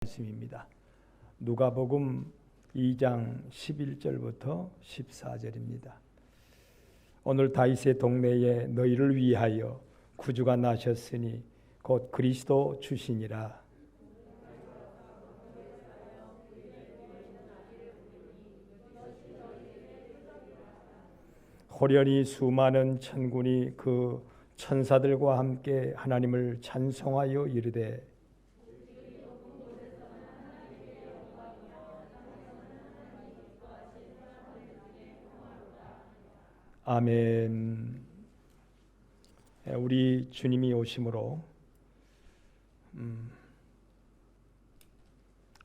말씀입니다. 누가복음 2장 11절부터 14절입니다. 오늘 다윗의 동네에 너희를 위하여 구주가 나셨으니 곧 그리스도 주시니라. 호련히 수많은 천군이 그 천사들과 함께 하나님을 찬송하여 이르되 아멘. 우리 주님이 오심으로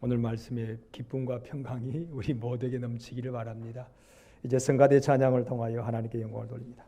오늘 말씀의 기쁨과 평강이 우리 모두에게 넘치기를 바랍니다. 이제 성가대 찬양을 통하여 하나님께 영광을 돌립니다.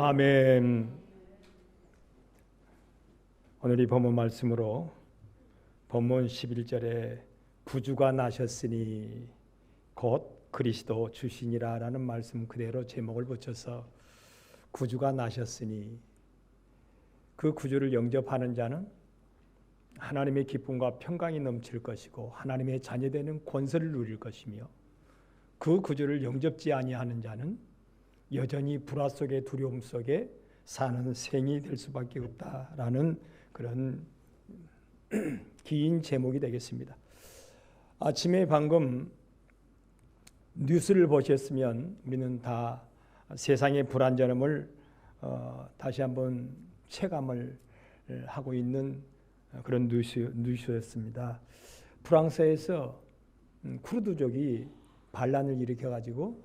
아멘. 오늘 이 본문 말씀으로 본문 11절에 구주가 나셨으니 곧 그리스도 주시니라 라는 말씀 그대로 제목을 붙여서 구주가 나셨으니 그 구주를 영접하는 자는 하나님의 기쁨과 평강이 넘칠 것이고 하나님의 자녀되는 권세를 누릴 것이며, 그 구주를 영접지 아니하는 자는 여전히 불화 속에 두려움 속에 사는 생이 될 수밖에 없다라는 그런 긴 제목이 되겠습니다. 아침에 방금 뉴스를 보셨으면 우리는 다 세상의 불안정함을 다시 한번 체감을 하고 있는 그런 뉴스였습니다. 프랑스에서 쿠르드족이 반란을 일으켜가지고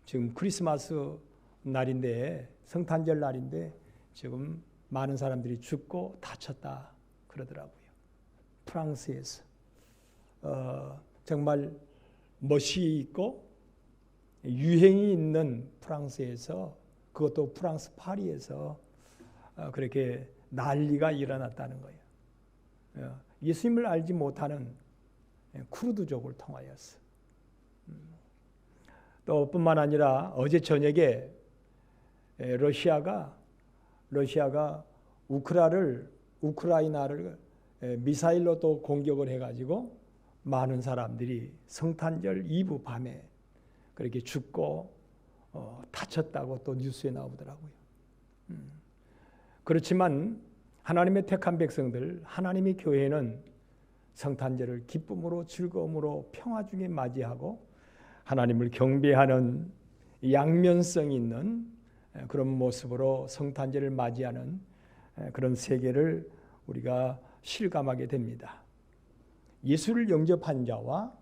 지금 크리스마스 날인데, 성탄절 날인데 지금 많은 사람들이 죽고 다쳤다 그러더라고요. 프랑스에서 정말 멋이 있고 유행이 있는 프랑스에서, 그것도 프랑스 파리에서 그렇게 난리가 일어났다는 거예요. 예수님을 알지 못하는 쿠르드족을 통하여서. 또 뿐만 아니라 어제 저녁에 러시아가 우크라이나를 미사일로 또 공격을 해가지고 많은 사람들이 성탄절 이브 밤에 그렇게 죽고 다쳤다고 또 뉴스에 나오더라고요. 그렇지만 하나님의 택한 백성들, 하나님의 교회는 성탄절을 기쁨으로 즐거움으로 평화 중에 맞이하고 하나님을 경배하는 양면성 있는 그런 모습으로 성탄절을 맞이하는 그런 세계를 우리가 실감하게 됩니다. 예수를 영접한 자와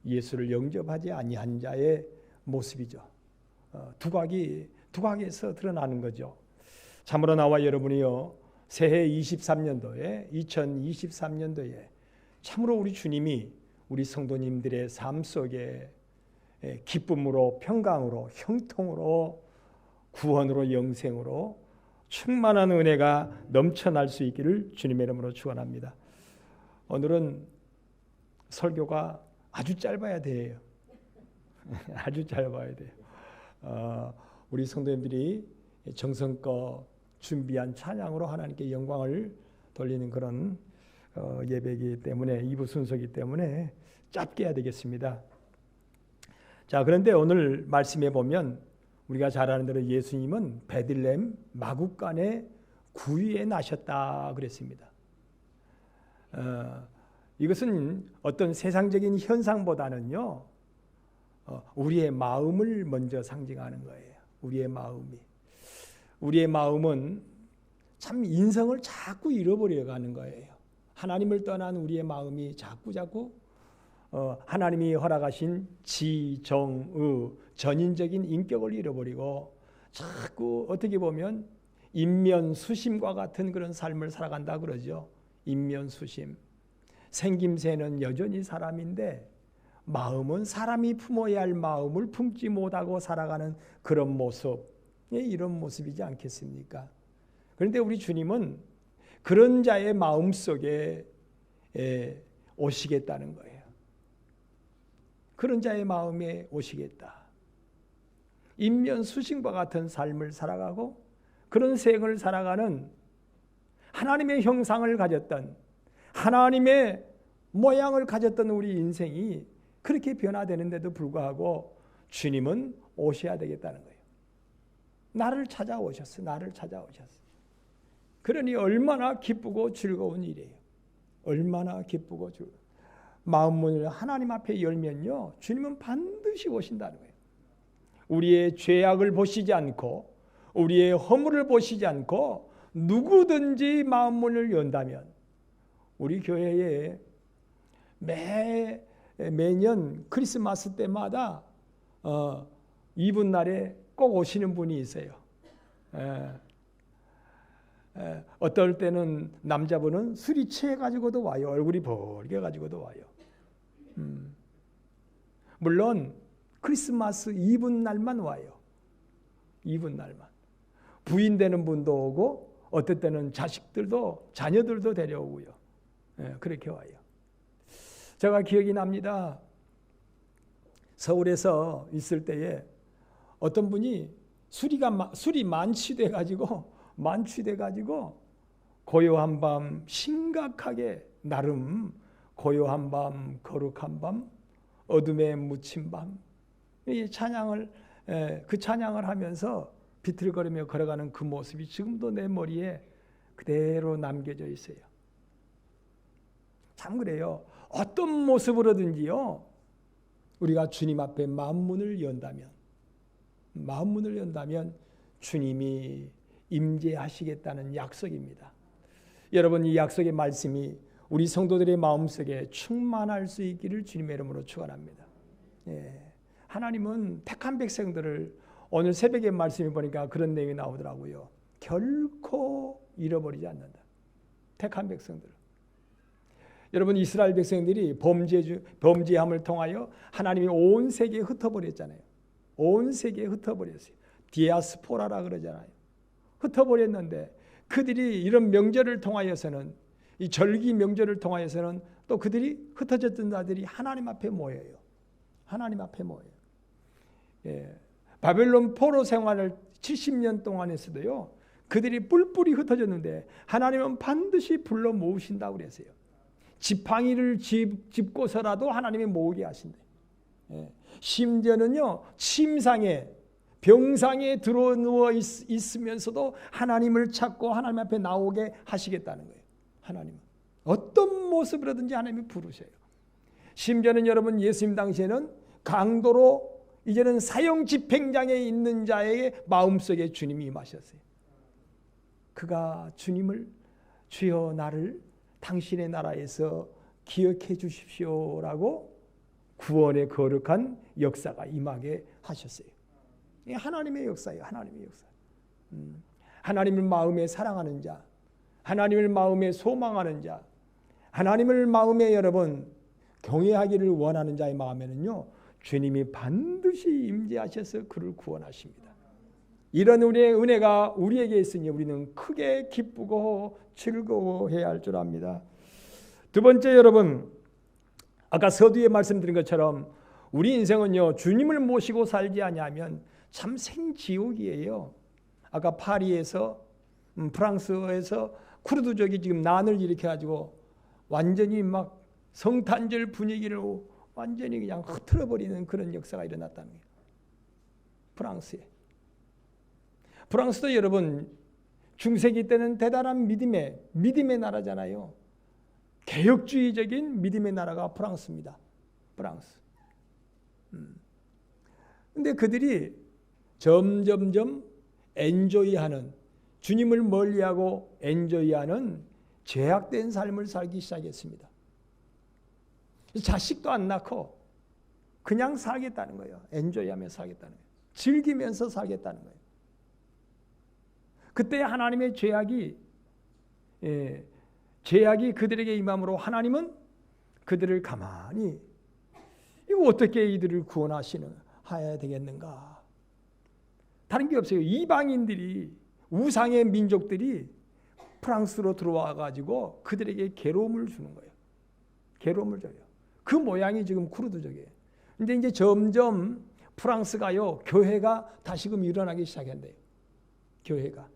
예수를 영접하지 아니한 자의 모습이죠. 두각에서 드러나는 거죠. 참으로 나와 여러분이요, 새해 2023년도에 참으로 우리 주님이 우리 성도님들의 삶 속에 기쁨으로, 평강으로, 형통으로, 구원으로, 영생으로 충만한 은혜가 넘쳐날 수 있기를 주님의 이름으로 축원합니다. 오늘은 설교가 아주 짧아야 돼요. 아주 짧아야 돼요. 우리 성도님들이 정성껏 준비한 찬양으로 하나님께 영광을 돌리는 그런 예배이기 때문에, 2부 순서이기 때문에 짧게 해야 되겠습니다. 자, 그런데 오늘 말씀해 보면 우리가 잘 아는 대로 예수님은 베들레헴 마구간에 구유에 나셨다 그랬습니다. 이것은 어떤 세상적인 현상보다는요, 우리의 마음을 먼저 상징하는 거예요. 우리의 마음은 참 인성을 자꾸 잃어버려 가는 거예요. 하나님을 떠난 우리의 마음이 자꾸 하나님이 허락하신 지, 정, 의, 전인적인 인격을 잃어버리고 자꾸 어떻게 보면 인면수심과 같은 그런 삶을 살아간다 그러죠. 인면수심. 생김새는 여전히 사람인데 마음은 사람이 품어야 할 마음을 품지 못하고 살아가는 그런 모습, 이런 모습이지 않겠습니까? 그런데 우리 주님은 그런 자의 마음 속에 오시겠다는 거예요. 그런 자의 마음에 오시겠다. 인면수심과 같은 삶을 살아가고 그런 생을 살아가는 하나님의 형상을 가졌던, 하나님의 모양을 가졌던 우리 인생이 그렇게 변화되는데도 불구하고 주님은 오셔야 되겠다는 거예요. 나를 찾아오셨어. 그러니 얼마나 기쁘고 즐거운 일이에요. 얼마나 기쁘고 즐거운. 마음 문을 하나님 앞에 열면요, 주님은 반드시 오신다는 거예요. 우리의 죄악을 보시지 않고 우리의 허물을 보시지 않고 누구든지 마음 문을 연다면, 우리 교회에 매년 크리스마스 때마다 이브날에 꼭 오시는 분이 있어요. 어떨 때는 남자분은 술이 취해가지고도 와요. 얼굴이 벌게가지고도 와요. 물론 크리스마스 이브날만 와요. 이브날만. 부인 되는 분도 오고 어떨 때는 자녀들도 데려오고요. 그렇게 와요. 제가 기억이 납니다. 서울에서 있을 때에 어떤 분이 술이 만취돼 가지고 고요한 밤, 심각하게 나름 고요한 밤, 거룩한 밤, 어둠에 묻힌 밤, 이 찬양을 그 찬양을 하면서 비틀거리며 걸어가는 그 모습이 지금도 내 머리에 그대로 남겨져 있어요. 참 그래요. 어떤 모습으로든지요, 우리가 주님 앞에 마음문을 연다면 주님이 임재하시겠다는 약속입니다. 여러분, 이 약속의 말씀이 우리 성도들의 마음속에 충만할 수 있기를 주님의 이름으로 축원합니다. 하나님은 택한 백성들을, 오늘 새벽에 말씀해 보니까 그런 내용이 나오더라고요. 결코 잃어버리지 않는다. 택한 백성들. 여러분, 이스라엘 백성들이 범죄함을 통하여 하나님이 온 세계에 흩어버렸잖아요. 온 세계에 흩어버렸어요. 디아스포라라 그러잖아요. 흩어버렸는데 그들이 이런 명절을 통하여서는, 이 절기 명절을 통하여서는 또 그들이 흩어졌던 자들이 하나님 앞에 모여요. 하나님 앞에 모여요. 바벨론 포로 생활을 70년 동안 했어도요, 그들이 뿔뿔이 흩어졌는데 하나님은 반드시 불러 모으신다고 그랬어요. 지팡이를 짚고서라도 하나님이 모으게 하신대. 심지어는요, 침상에, 병상에 들어누워 있으면서도 하나님을 찾고 하나님 앞에 나오게 하시겠다는 거예요. 하나님은 어떤 모습으로든지 하나님이 부르셔요. 심지어는 여러분, 예수님 당시에는 강도로 이제는 사형 집행장에 있는 자의 마음속에 주님이 임하셨어요. 그가 주님을, 주여 나를 당신의 나라에서 기억해 주십시오라고 구원의 거룩한 역사가 임하게 하셨어요. 이게 하나님의 역사예요. 하나님의 역사. 하나님을 마음에 사랑하는 자, 하나님을 마음에 소망하는 자, 하나님을 마음에 여러분 경외하기를 원하는 자의 마음에는요, 주님이 반드시 임재하셔서 그를 구원하십니다. 이런 우리의 은혜가 우리에게 있으니 우리는 크게 기쁘고 즐거워해야 할 줄 압니다. 두 번째, 여러분, 아까 서두에 말씀드린 것처럼 우리 인생은요, 주님을 모시고 살지 아니하면 참 생지옥이에요. 아까 파리에서, 프랑스에서 쿠르드족이 지금 난을 일으켜가지고 완전히 막 성탄절 분위기를 완전히 그냥 흐트러버리는 그런 역사가 일어났다는 거예요. 프랑스에. 프랑스도 여러분, 중세기 때는 대단한 믿음의 나라잖아요. 개혁주의적인 믿음의 나라가 프랑스입니다. 프랑스. 근데 그들이 점점점 엔조이하는, 주님을 멀리하고 엔조이하는 죄악된 삶을 살기 시작했습니다. 자식도 안 낳고 그냥 살겠다는 거예요. 엔조이하며 살겠다는 거예요. 즐기면서 살겠다는 거예요. 그때 하나님의 죄악이 그들에게 임함으로 하나님은 그들을 가만히, 이거 어떻게 이들을 구원하셔야 되겠는가? 다른 게 없어요. 이방인들이, 우상의 민족들이 프랑스로 들어와 가지고 그들에게 괴로움을 주는 거예요. 괴로움을 줘요. 그 모양이 지금 쿠르드족이에요. 근데 이제 점점 프랑스가요, 교회가 다시금 일어나기 시작한대요. 교회가.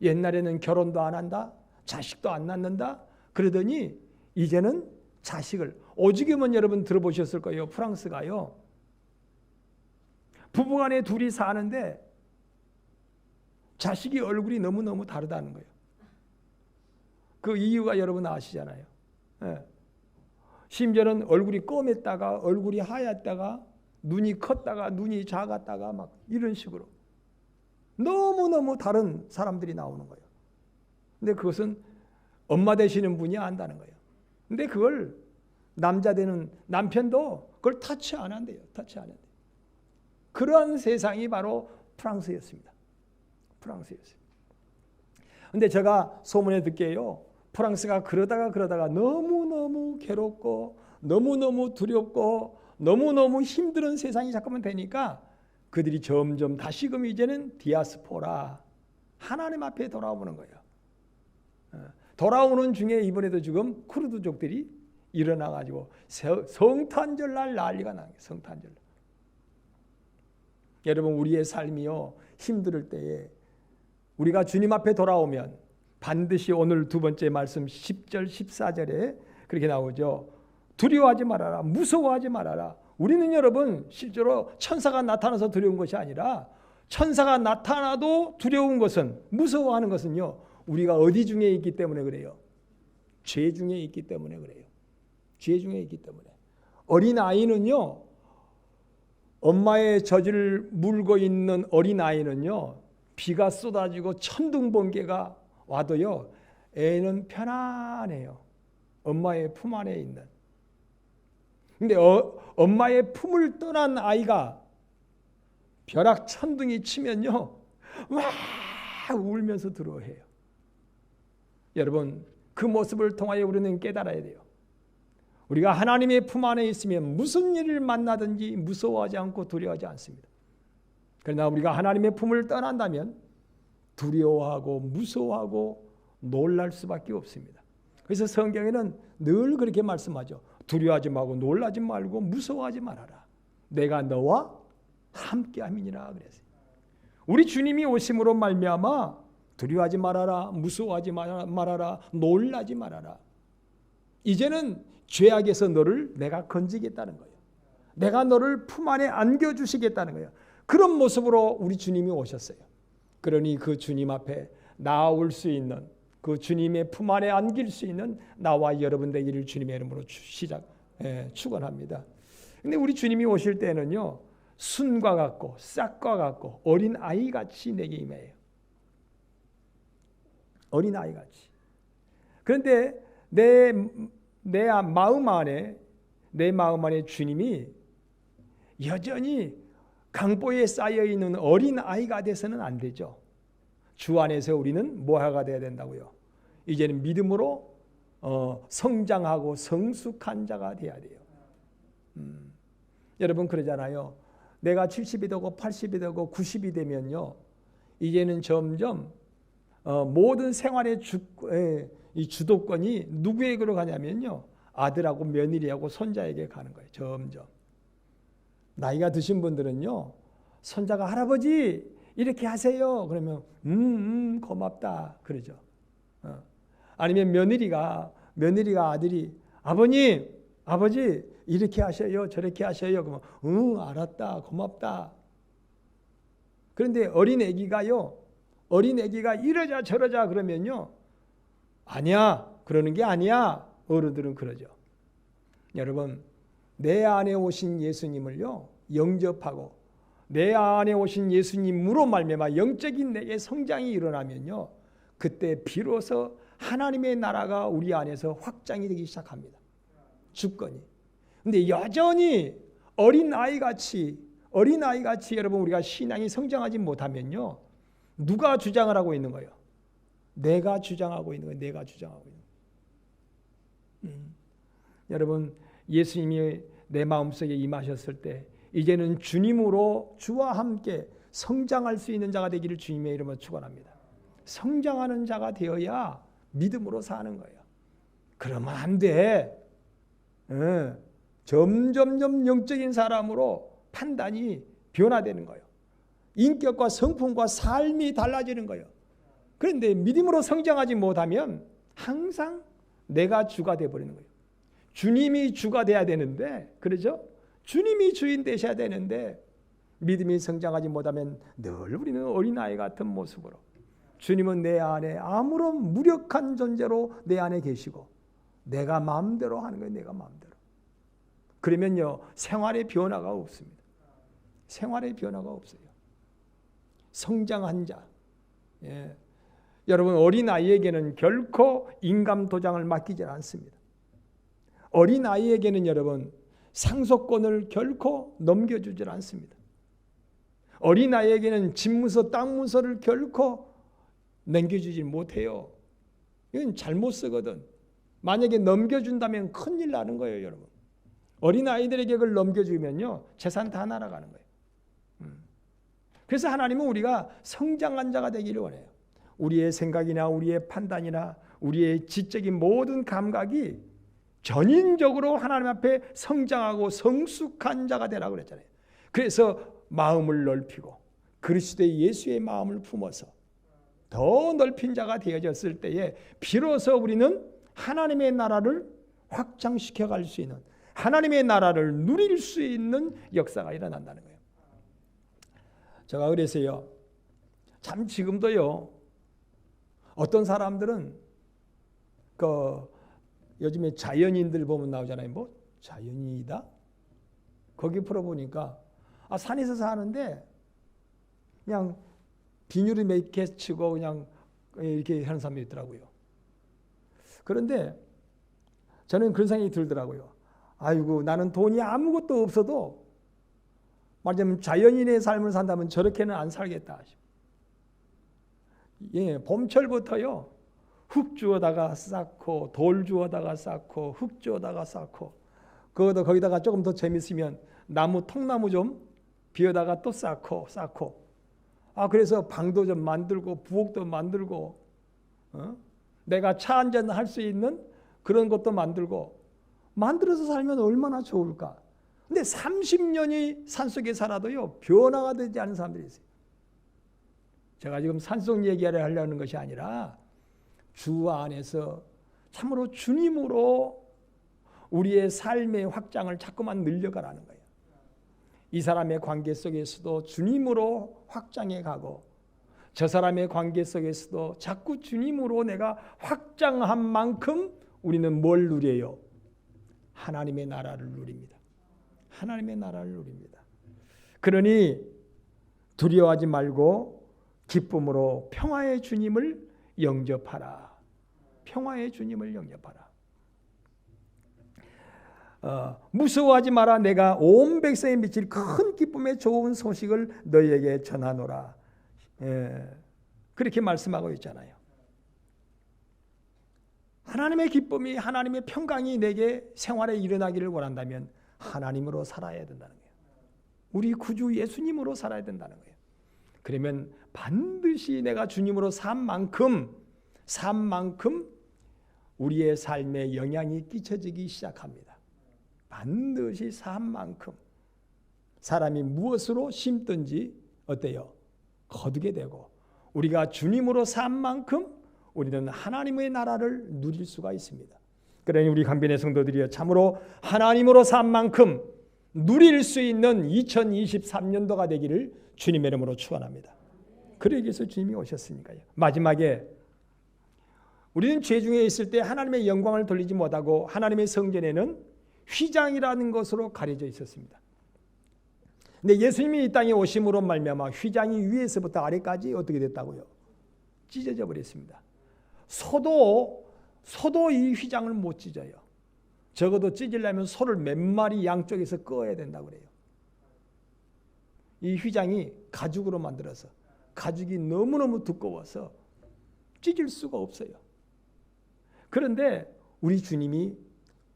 옛날에는 결혼도 안 한다, 자식도 안 낳는다, 그러더니 이제는 자식을, 오죽이면 여러분 들어보셨을 거예요. 프랑스가요, 부부간에 둘이 사는데 자식이 얼굴이 너무너무 다르다는 거예요. 그 이유가 여러분 아시잖아요. 심지어는 얼굴이 검했다가 얼굴이 하얗다가 눈이 컸다가 눈이 작았다가 막 이런 식으로 너무너무 다른 사람들이 나오는 거예요. 근데 그것은 엄마 되시는 분이 안다는 거예요. 근데 그걸 남자 되는 남편도 그걸 터치 안 한대요. 터치 안 한대요. 그런 세상이 바로 프랑스였습니다. 프랑스였어요. 근데 제가 소문에 듣기에요, 프랑스가 그러다가 너무너무 괴롭고 너무너무 두렵고 너무너무 힘든 세상이 잠깐만 되니까 그들이 점점 다시금 이제는 디아스포라, 하나님 앞에 돌아오는 거예요. 돌아오는 중에 이번에도 지금 쿠르드족들이 일어나가지고 성탄절 날 난리가 나요. 성탄절. 여러분, 우리의 삶이요, 힘들 때에 우리가 주님 앞에 돌아오면 반드시 오늘 두 번째 말씀 10절 14절에 그렇게 나오죠. 두려워하지 말아라. 무서워하지 말아라. 우리는 여러분 실제로 천사가 나타나서 두려운 것이 아니라 천사가 나타나도 두려운 것은, 무서워하는 것은요, 우리가 어디 중에 있기 때문에 그래요? 죄 중에 있기 때문에 그래요. 죄 중에 있기 때문에. 어린아이는요, 엄마의 젖을 물고 있는 어린아이는요, 비가 쏟아지고 천둥번개가 와도요, 애는 편안해요. 엄마의 품 안에 있는. 근데 엄마의 품을 떠난 아이가 벼락 천둥이 치면요, 와 울면서 두려워해요. 여러분, 그 모습을 통하여 우리는 깨달아야 돼요. 우리가 하나님의 품 안에 있으면 무슨 일을 만나든지 무서워하지 않고 두려워하지 않습니다. 그러나 우리가 하나님의 품을 떠난다면 두려워하고 무서워하고 놀랄 수밖에 없습니다. 그래서 성경에는 늘 그렇게 말씀하죠. 두려워하지 말고 놀라지 말고 무서워하지 말아라. 내가 너와 함께함이니라 그랬어요. 우리 주님이 오심으로 말미암아 두려워하지 말아라, 무서워하지 말아라, 놀라지 말아라. 이제는 죄악에서 너를 내가 건지겠다는 거예요. 내가 너를 품 안에 안겨주시겠다는 거예요. 그런 모습으로 우리 주님이 오셨어요. 그러니 그 주님 앞에 나올 수 있는, 그 주님의 품 안에 안길 수 있는 나와 여러분 되기를 주님의 이름으로 축원합니다. 근데 우리 주님이 오실 때는요, 순과 같고 싹과 같고 어린 아이같이 내게 임해요. 어린 아이같이. 그런데 내 마음 안에 주님이 여전히 강보에 쌓여 있는 어린 아이가 돼서는 안 되죠. 주 안에서 우리는 뭐가 돼야 된다고요? 이제는 믿음으로 성장하고 성숙한 자가 돼야 돼요. 여러분 그러잖아요. 내가 70이 되고 80이 되고 90이 되면요, 이제는 점점 모든 생활의 이 주도권이 누구에게로 가냐면요, 아들하고 며느리하고 손자에게 가는 거예요. 점점. 나이가 드신 분들은요, 손자가 할아버지 이렇게 하세요. 그러면 고맙다 그러죠. 아니면 며느리가 아버지 이렇게 하셔요, 저렇게 하셔요. 그러면 알았다, 고맙다. 그런데 어린 애기가 이러자 저러자 그러면요, 아니야, 그러는 게 아니야. 어른들은 그러죠. 여러분, 내 안에 오신 예수님을요, 영접하고 내 안에 오신 예수님으로 말미암아 영적인 내게 성장이 일어나면요, 그때 비로소 하나님의 나라가 우리 안에서 확장이 되기 시작합니다. 주권이. 근데 여전히 어린아이같이 여러분 우리가 신앙이 성장하지 못하면요, 누가 주장을 하고 있는 거예요? 내가 주장하고 있는 거예요. 내가 주장하고 있는 거예요. 여러분, 예수님이 내 마음속에 임하셨을 때 이제는 주님으로 주와 함께 성장할 수 있는 자가 되기를 주님의 이름으로 축원합니다. 성장하는 자가 되어야 믿음으로 사는 거예요. 그러면 안 돼. 점점점 영적인 사람으로 판단이 변화되는 거예요. 인격과 성품과 삶이 달라지는 거예요. 그런데 믿음으로 성장하지 못하면 항상 내가 주가 되어버리는 거예요. 주님이 주가 돼야 되는데, 그렇죠? 주님이 주인 되셔야 되는데 믿음이 성장하지 못하면 늘 우리는 어린아이 같은 모습으로, 주님은 내 안에 아무런 무력한 존재로 내 안에 계시고 내가 마음대로 하는 거예요. 내가 마음대로. 그러면요, 생활의 변화가 없습니다. 생활의 변화가 없어요. 성장한 자. 예. 여러분, 어린아이에게는 결코 인감 도장을 맡기지 않습니다. 어린아이에게는 여러분 상속권을 결코 넘겨주질 않습니다. 어린아이에게는 집문서, 땅문서를 결코 넘겨주지 못해요. 이건 잘못 쓰거든. 만약에 넘겨준다면 큰일 나는 거예요, 여러분. 어린아이들에게 그걸 넘겨주면요, 재산 다 날아가는 거예요. 그래서 하나님은 우리가 성장한 자가 되기를 원해요. 우리의 생각이나 우리의 판단이나 우리의 지적인 모든 감각이 전인적으로 하나님 앞에 성장하고 성숙한 자가 되라고 그랬잖아요. 그래서 마음을 넓히고 그리스도의 예수의 마음을 품어서 더 넓힌 자가 되어졌을 때에 비로소 우리는 하나님의 나라를 확장시켜 갈 수 있는, 하나님의 나라를 누릴 수 있는 역사가 일어난다는 거예요. 제가 그래서요, 참 지금도요, 어떤 사람들은 요즘에 자연인들 보면 나오잖아요. 뭐 자연인이다? 거기 풀어보니까 산에서 사는데 그냥 비닐을 몇 개 치고 그냥 이렇게 하는 사람이 있더라고요. 그런데 저는 그런 생각이 들더라고요. 아이고, 나는 돈이 아무것도 없어도 말하자면 자연인의 삶을 산다면 저렇게는 안 살겠다. 예, 봄철부터요, 흙 주워다가 쌓고, 돌 주워다가 쌓고, 흙 주워다가 쌓고, 거기다가 조금 더 재밌으면 나무, 통나무 좀 비워다가 또 쌓고. 그래서 방도 좀 만들고, 부엌도 만들고, 내가 차 한잔 할 수 있는 그런 것도 만들어서 살면 얼마나 좋을까. 근데 30년이 산속에 살아도요, 변화가 되지 않은 사람들이 있어요. 제가 지금 산속 얘기를 하려는 것이 아니라 주 안에서 참으로 주님으로 우리의 삶의 확장을 자꾸만 늘려가라는 거예요. 이 사람의 관계 속에서도 주님으로 확장해 가고, 저 사람의 관계 속에서도 자꾸 주님으로 내가 확장한 만큼 우리는 뭘 누려요? 하나님의 나라를 누립니다. 하나님의 나라를 누립니다. 그러니 두려워하지 말고 기쁨으로 평화의 주님을 영접하라. 평화의 주님을 영접하라. 무서워하지 마라. 내가 온 백성에 미칠 큰 기쁨의 좋은 소식을 너희에게 전하노라. 그렇게 말씀하고 있잖아요. 하나님의 기쁨이, 하나님의 평강이 내게 생활에 일어나기를 원한다면 하나님으로 살아야 된다는 거예요. 우리 구주 예수님으로 살아야 된다는 거예요. 그러면 반드시 내가 주님으로 산 만큼 우리의 삶에 영향이 끼쳐지기 시작합니다. 반드시 산 만큼 사람이 무엇으로 심든지 어때요? 거두게 되고, 우리가 주님으로 산 만큼 우리는 하나님의 나라를 누릴 수가 있습니다. 그러니 우리 강변의 성도들이여, 참으로 하나님으로 산 만큼 누릴 수 있는 2023년도가 되기를 주님의 이름으로 축원합니다. 그러기 위해서 주님이 오셨으니까요. 마지막에 우리는 죄 중에 있을 때 하나님의 영광을 돌리지 못하고 하나님의 성전에는 휘장이라는 것으로 가려져 있었습니다. 근데 예수님이 이 땅에 오심으로 말미암아 휘장이 위에서부터 아래까지 어떻게 됐다고요? 찢어져 버렸습니다. 소도 이 휘장을 못 찢어요. 적어도 찢으려면 소를 몇 마리 양쪽에서 꺼야 된다고 그래요. 이 휘장이 가죽으로 만들어서, 가죽이 너무너무 두꺼워서 찢을 수가 없어요. 그런데 우리 주님이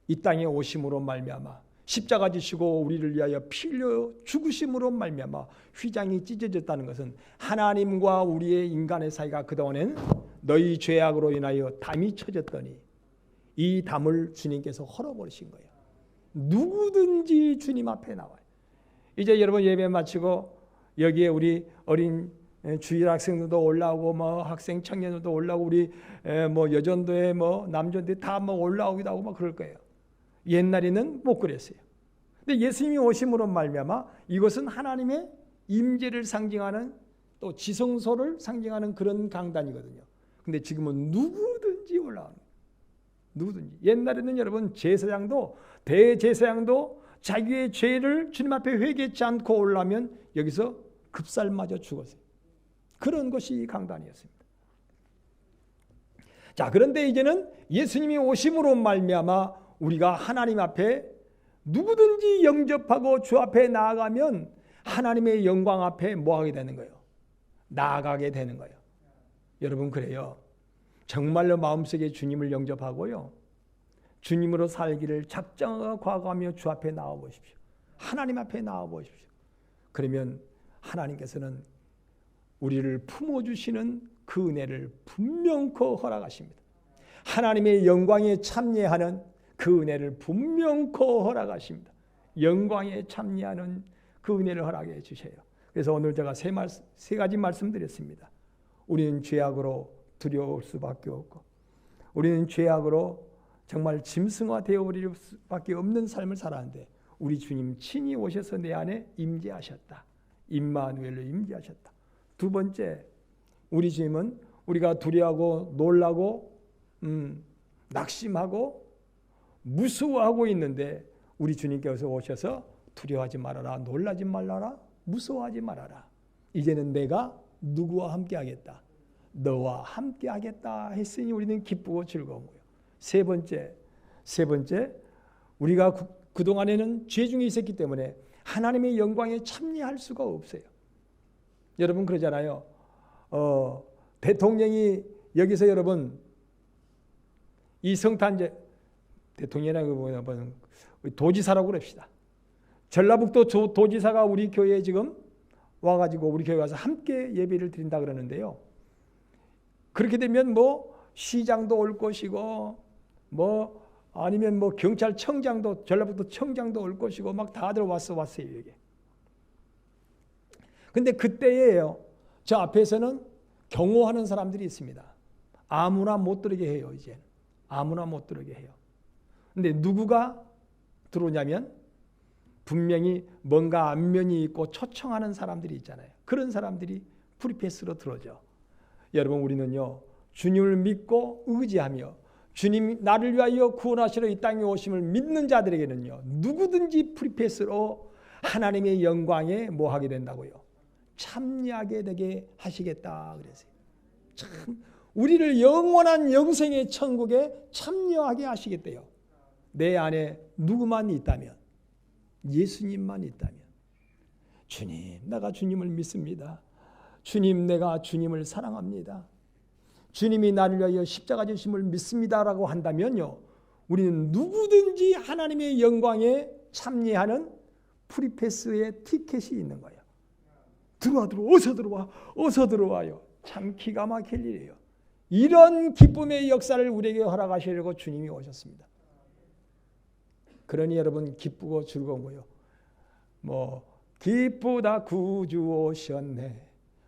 이 땅에 오심으로 말미암아 십자가 지시고 우리를 위하여 피 흘려 죽으심으로 말미암아 휘장이 찢어졌다는 것은 하나님과 우리의 인간의 사이가 그동안엔 너희 죄악으로 인하여 담이 쳐졌더니 이 담을 주님께서 헐어버리신 거예요. 누구든지 주님 앞에 나와요. 이제 여러분 예배 마치고 여기에 우리 어린 주일 학생들도 올라오고 뭐 학생 청년들도 올라오고 우리 뭐 여전도에 뭐 남전도에 다 뭐 올라오기도 하고 막 그럴 거예요. 옛날에는 못 그랬어요. 근데 예수님이 오심으로 말미암아 이것은 하나님의 임재를 상징하는, 또 지성소를 상징하는 그런 강단이거든요. 근데 지금은 누구든지 올라오는 거예요. 누구든지. 옛날에는 여러분 제사장도, 대제사장도 자기의 죄를 주님 앞에 회개치 않고 올라면 여기서 급살맞아 죽었어요. 그런 것이 강단이었습니다. 자, 그런데 이제는 예수님이 오심으로 말미암아 우리가 하나님 앞에 누구든지 영접하고 주 앞에 나아가면 하나님의 영광 앞에 뭐 하게 되는 거예요? 나아가게 되는 거예요. 여러분, 그래요. 정말로 마음속에 주님을 영접하고요, 주님으로 살기를 작정하고 과거하며 주 앞에 나와 보십시오. 하나님 앞에 나와 보십시오. 그러면 하나님께서는 우리를 품어주시는 그 은혜를 분명코 허락하십니다. 하나님의 영광에 참여하는 그 은혜를 분명코 허락하십니다. 영광에 참여하는 그 은혜를 허락해 주세요. 그래서 오늘 제가 세 가지 말씀드렸습니다. 우리는 죄악으로 두려울 수밖에 없고 우리는 죄악으로 정말 짐승화 되어버릴 수밖에 없는 삶을 살았는데 우리 주님 친히 오셔서 내 안에 임재하셨다. 임마누엘로 임재하셨다. 두 번째, 우리 주님은 우리가 두려워하고 놀라고 낙심하고 무서워하고 있는데 우리 주님께서 오셔서 두려워하지 말아라, 놀라지 말아라, 무서워하지 말아라. 이제는 내가 누구와 함께하겠다. 너와 함께하겠다 했으니 우리는 기쁘고 즐거운 거예요. 세 번째, 우리가 그동안에는 죄 중에 있었기 때문에 하나님의 영광에 참여할 수가 없어요. 여러분 그러잖아요. 대통령이 여기서 여러분 이 성탄제 대통령이라고 보면 도지사라고 그럽시다. 전라북도 도지사가 우리 교회에 지금 와가지고 우리 교회 와서 함께 예배를 드린다 그러는데요. 그렇게 되면 뭐 시장도 올 것이고 뭐 아니면 뭐 경찰청장도 전라북도 청장도 올 것이고 막 다들 왔어요 여기. 근데 그때예요. 저 앞에서는 경호하는 사람들이 있습니다. 아무나 못 들어게 해요. 이제 아무나 못 들어게 해요. 근데 누구가 들어오냐면 분명히 뭔가 안면이 있고 초청하는 사람들이 있잖아요. 그런 사람들이 프리패스로 들어오죠. 여러분 우리는요 주님을 믿고 의지하며 주님이 나를 위하여 구원하시러 이 땅에 오심을 믿는 자들에게는요 누구든지 프리패스로 하나님의 영광에 뭐 하게 된다고요? 참여하게 되게 하시겠다 그랬어요. 참 우리를 영원한 영생의 천국에 참여하게 하시겠대요. 내 안에 누구만 있다면, 예수님만 있다면, 주님 내가 주님을 믿습니다. 주님 내가 주님을 사랑합니다. 주님이 나를 위하여 십자가 지심을 믿습니다라고 한다면요 우리는 누구든지 하나님의 영광에 참여하는 프리패스의 티켓이 있는 거예요. 들어와 어서 들어와요. 참 기가 막힐 일이에요. 이런 기쁨의 역사를 우리에게 허락하시려고 주님이 오셨습니다. 그러니 여러분 기쁘고 즐거운 거예요. 뭐 기쁘다 구주 오셨네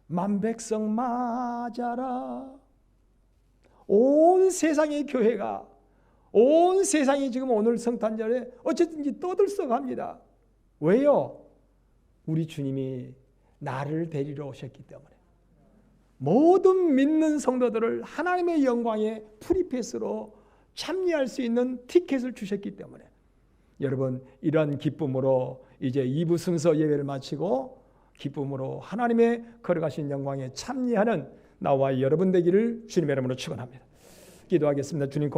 만백성 맞아라. 온 세상의 교회가 온 세상이 지금 오늘 성탄절에 어쨌든지 떠들썩합니다. 왜요? 우리 주님이 나를 데리러 오셨기 때문에 모든 믿는 성도들을 하나님의 영광의 프리패스로 참여할 수 있는 티켓을 주셨기 때문에 여러분 이러한 기쁨으로 이제 2부 순서 예배를 마치고 기쁨으로 하나님의 걸어가신 영광에 참여하는 나와 여러분 되기를 주님의 이름으로 축원합니다. 기도하겠습니다. 주님 고맙습니다.